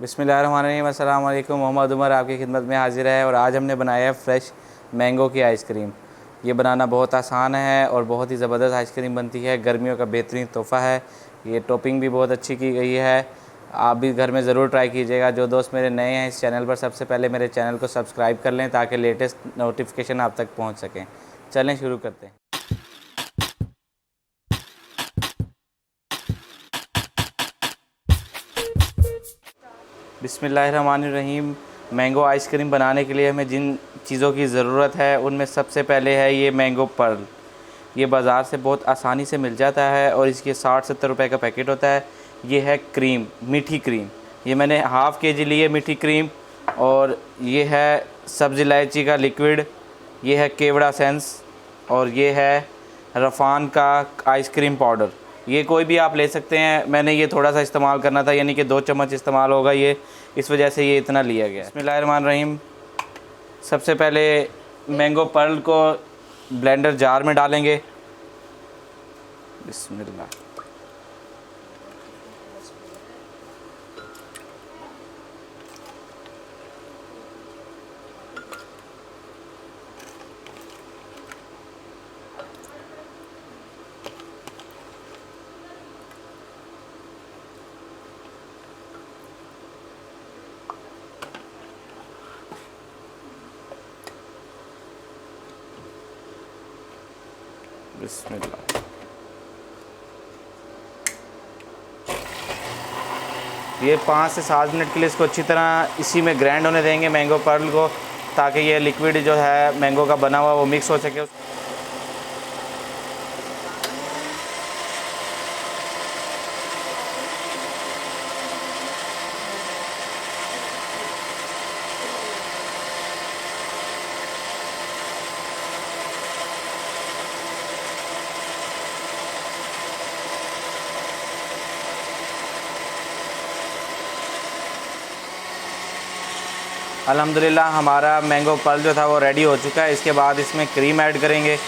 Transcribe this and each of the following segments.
बिस्मिल्लाहिर्रहमानिर्रहीम। अस्सलाम वालेकुम। मोहम्मद उमर आपकी खिदमत में हाजिर है और आज हमने बनाया है फ़्रेश मैंगो की आइसक्रीम। ये बनाना बहुत आसान है और बहुत ही ज़बरदस्त आइसक्रीम बनती है। गर्मियों का बेहतरीन तोहफ़ा है। ये टॉपिंग भी बहुत अच्छी की गई है। आप भी घर में ज़रूर ट्राई कीजिएगा। जो दोस्त मेरे नए हैं इस चैनल पर, सबसे पहले मेरे चैनल को सब्सक्राइब कर लें ताकि लेटेस्ट नोटिफिकेशन आप तक पहुँच सकें। चलें शुरू करते हैं। बिस्मिल्लाहिर्रहमानिर्रहीम। मैंगो आइसक्रीम बनाने के लिए हमें जिन चीज़ों की ज़रूरत है उनमें सबसे पहले है ये मैंगो पर्ल। ये बाज़ार से बहुत आसानी से मिल जाता है और इसके 60-70 रुपए का पैकेट होता है। ये है क्रीम, मीठी क्रीम। ये मैंने हाफ़ केजी ली है मीठी क्रीम। और ये है सब्ज़ इलायची का लिक्विड। ये है केवड़ा सेंस। और ये है रफ़ान का आइसक्रीम पाउडर। ये कोई भी आप ले सकते हैं। मैंने ये थोड़ा सा इस्तेमाल करना था, यानी कि 2 चम्मच इस्तेमाल होगा ये, इस वजह से ये इतना लिया गया है। बिस्मिल्लाहिर्रहमानिर्रहीम। सबसे पहले मैंगो पर्ल को ब्लेंडर जार में डालेंगे। बिस्मिल्लाह। बिस्मिल्लाह। ये 5 से 7 मिनट के लिए इसको अच्छी तरह इसी में ग्राइंड होने देंगे मैंगो पर्ल को, ताकि ये लिक्विड जो है मैंगो का बना हुआ वो मिक्स हो सके। अल्हम्दुलिल्लाह हमारा मैंगो पर्ल जो था वो रेडी हो चुका है। इसके बाद इसमें क्रीम ऐड करेंगे।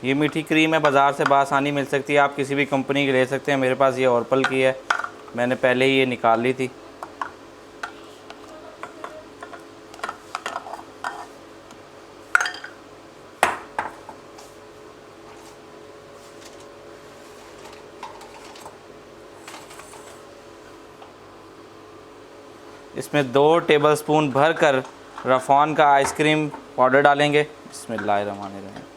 ये मीठी क्रीम है, बाज़ार से बआसानी मिल सकती है। आप किसी भी कंपनी की ले सकते हैं। मेरे पास ये ऑरपल की है, मैंने पहले ही ये निकाल ली थी। इसमें 2 टेबलस्पून भरकर रफ़ान का आइसक्रीम पाउडर डालेंगे। बिस्मिल्लाहिर्रहमानिर्रहीम।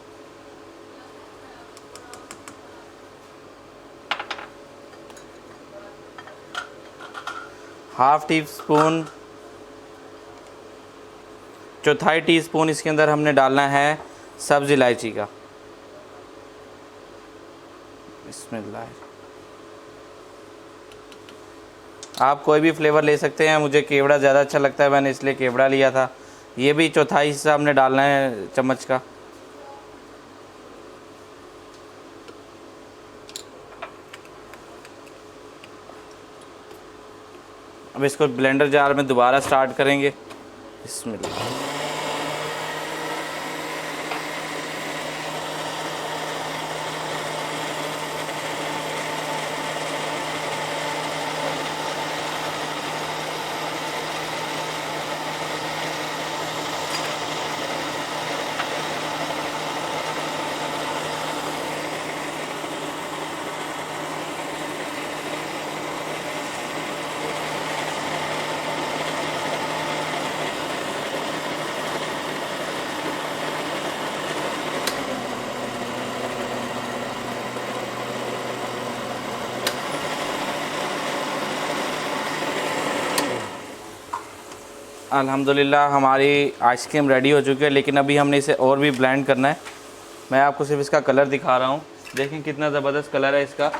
हाफ़ टी स्पून, चौथाई टीस्पून इसके अंदर हमने डालना है सब्ज़ इलायची का। बिस्मिल्लाह। आप कोई भी फ्लेवर ले सकते हैं। मुझे केवड़ा ज़्यादा अच्छा लगता है, मैंने इसलिए केवड़ा लिया था। ये भी चौथाई हिस्सा हमने डालना है चम्मच का। अब इसको ब्लेंडर जार में दोबारा स्टार्ट करेंगे। बिस्मिल्लाह। अल्हम्दुलिल्लाह हमारी आइसक्रीम रेडी हो चुकी है, लेकिन अभी हमने इसे और भी ब्लेंड करना है। मैं आपको सिर्फ इसका कलर दिखा रहा हूँ। देखें कितना ज़बरदस्त कलर है इसका।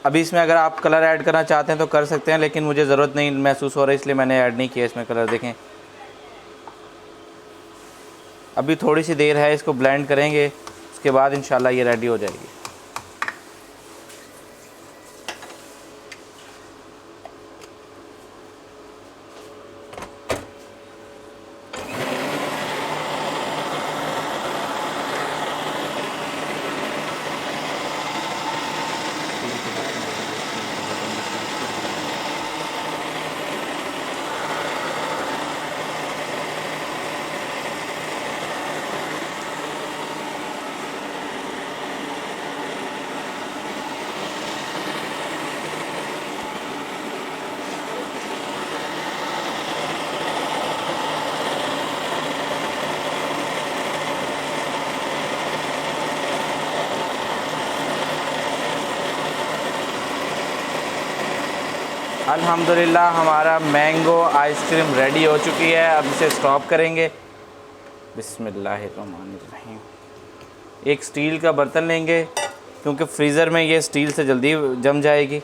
अभी इसमें अगर आप कलर ऐड करना चाहते हैं तो कर सकते हैं, लेकिन मुझे ज़रूरत नहीं महसूस हो रही, इसलिए मैंने ऐड नहीं किया इसमें कलर। देखें अभी थोड़ी सी देर है, इसको ब्लेंड करेंगे, उसके बाद इंशाल्लाह ये रेडी हो जाएगी। अल्हम्दुलिल्लाह हमारा मैंगो आइसक्रीम रेडी हो चुकी है। अब इसे स्टॉप करेंगे। बिस्मिल्लाहिर्रहमानिर्रहीम। एक स्टील का बर्तन लेंगे क्योंकि फ्रीज़र में ये स्टील से जल्दी जम जाएगी।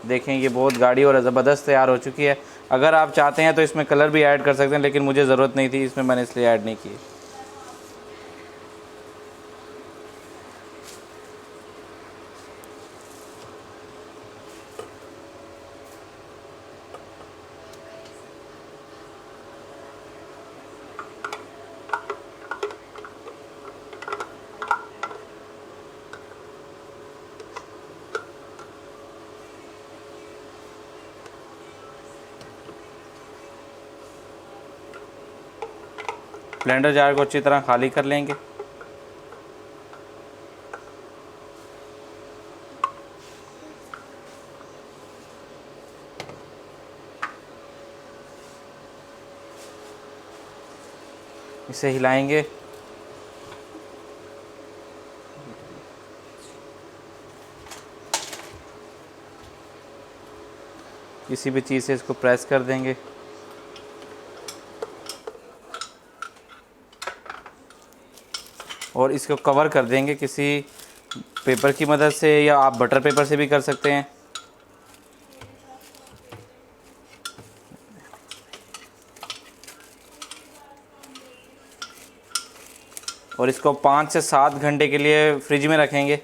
देखें ये बहुत गाढ़ी और ज़बरदस्त तैयार हो चुकी है। अगर आप चाहते हैं तो इसमें कलर भी ऐड कर सकते हैं, लेकिन मुझे ज़रूरत नहीं थी, इसमें मैंने इसलिए ऐड नहीं की। ब्लेंडर जार को अच्छी तरह खाली कर लेंगे। इसे हिलाएंगे। किसी भी चीज़ से इसको प्रेस कर देंगे। और इसको कवर कर देंगे किसी पेपर की मदद से, या आप बटर पेपर से भी कर सकते हैं। और इसको 5 से 7 घंटे के लिए फ्रिज में रखेंगे।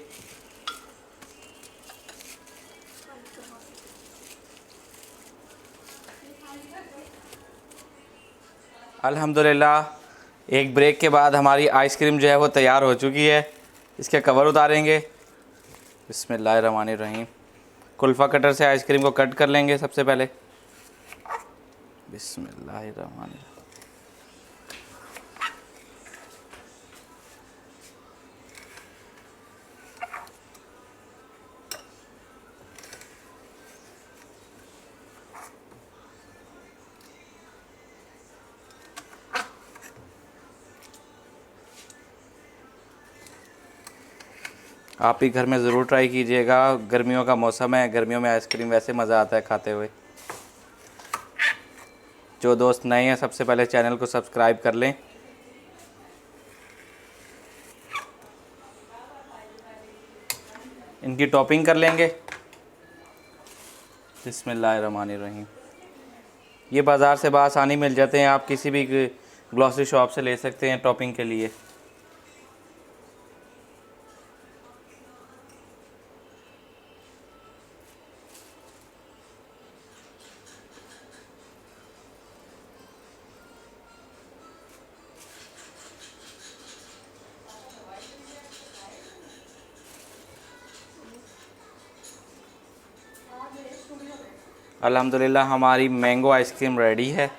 अल्हम्दुलिल्लाह एक ब्रेक के बाद हमारी आइसक्रीम जो है वो तैयार हो चुकी है। इसके कवर उतारेंगे। बिस्मिल्लाहिर्रहमानिर्रहीम। कुल्फ़ा कटर से आइसक्रीम को कट कर लेंगे सबसे पहले। बिस्मिल्लाहिर्रहमानिर्रहीम। आप ही घर में ज़रूर ट्राई कीजिएगा। गर्मियों का मौसम है, गर्मियों में आइसक्रीम वैसे मज़ा आता है खाते हुए। जो दोस्त नए हैं सबसे पहले चैनल को सब्सक्राइब कर लें। इनकी टॉपिंग कर लेंगे। बिस्मिल्लाहिर्रहमानिर्रहीम। ये बाज़ार से बआसानी मिल जाते हैं, आप किसी भी ग्लॉसरी शॉप से ले सकते हैं टॉपिंग के लिए। अल्हम्दुलिल्लाह हमारी मैंगो आइसक्रीम रेडी है।